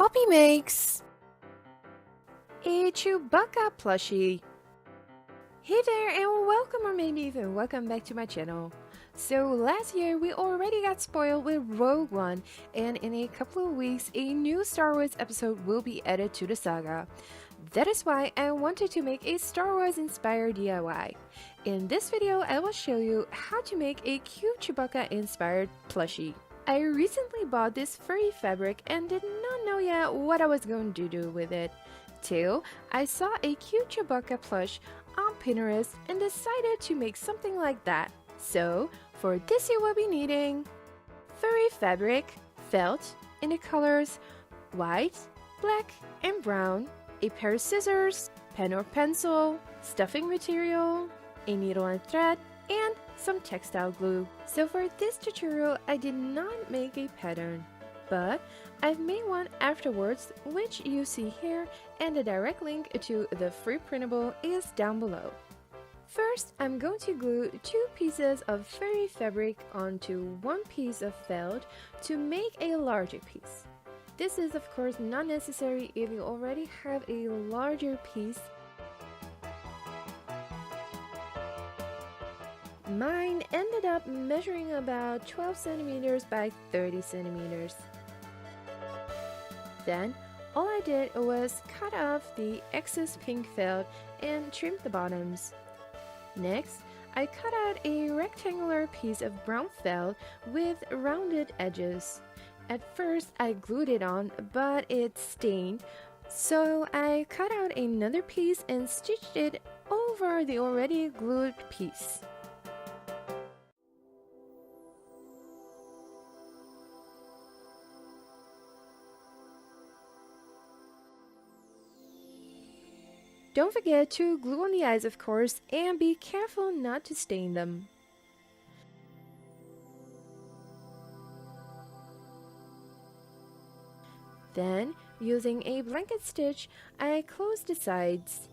Poppy makes a Chewbacca plushie. Hey there and welcome, or maybe even welcome back to my channel. So last year we already got spoiled with Rogue One, and in a couple of weeks a new Star Wars episode will be added to the saga. That is why I wanted to make a Star Wars inspired DIY. In this video I will show you how to make a cute Chewbacca inspired plushie. I recently bought this furry fabric and did not know yet what I was going to do with it, till I saw a cute Chewbacca plush on Pinterest and decided to make something like that. So for this you will be needing furry fabric, felt in the colors white, black and brown, a pair of scissors, pen or pencil, stuffing material, a needle and thread, and some textile glue. So for this tutorial I did not make a pattern, but I've made one afterwards, which you see here, and the direct link to the free printable is down below. First, I'm going to glue 2 pieces of furry fabric onto 1 piece of felt to make a larger piece. This is of course not necessary if you already have a larger piece. Mine ended up measuring about 12 centimeters by 30 centimeters. Then, all I did was cut off the excess pink felt and trim the bottoms. Next, I cut out a rectangular piece of brown felt with rounded edges. At first, I glued it on, but it stained, so I cut out another piece and stitched it over the already glued piece. Don't forget to glue on the eyes, of course, and be careful not to stain them. Then, using a blanket stitch, I close the sides.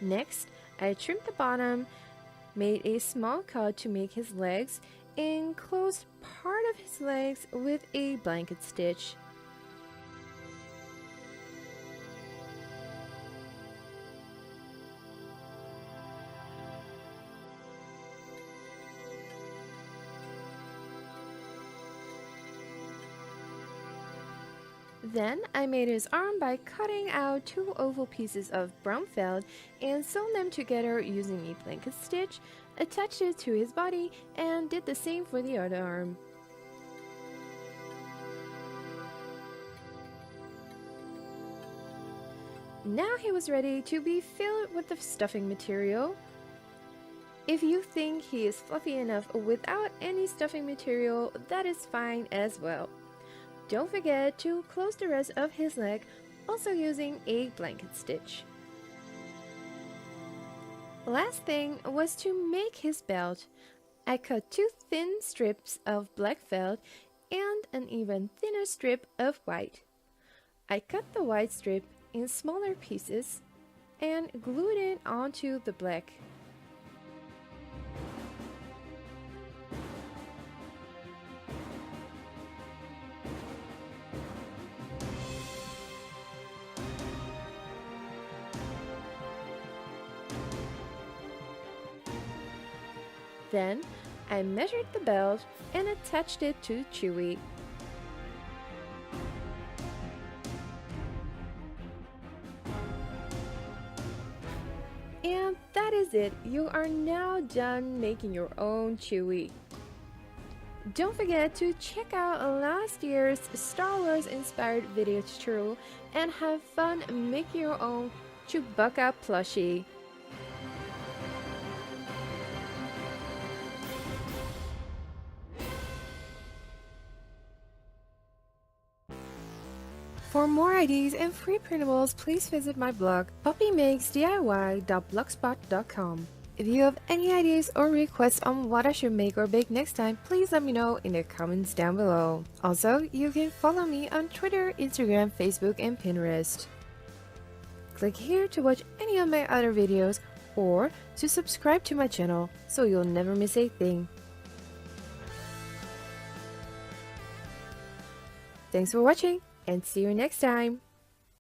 Next, I trimmed the bottom, made a small cut to make his legs, and closed part of his legs with a blanket stitch. Then I made his arm by cutting out 2 oval pieces of brown felt and sewn them together using a blanket stitch, attached it to his body, and did the same for the other arm. Now he was ready to be filled with the stuffing material. If you think he is fluffy enough without any stuffing material, that is fine as well. Don't forget to close the rest of his leg, also using a blanket stitch. Last thing was to make his belt. I cut 2 thin strips of black felt and an even thinner strip of white. I cut the white strip in smaller pieces and glued it onto the black. Then, I measured the belt and attached it to Chewie. And that is it. You are now done making your own Chewie. Don't forget to check out last year's Star Wars inspired video tutorial and have fun making your own Chewbacca plushie. For more ideas and free printables, please visit my blog poppymakesdiy.blogspot.com. If you have any ideas or requests on what I should make or bake next time, please let me know in the comments down below. Also, you can follow me on Twitter, Instagram, Facebook, and Pinterest. Click here to watch any of my other videos or to subscribe to my channel so you'll never miss a thing. Thanks for watching and see you next time!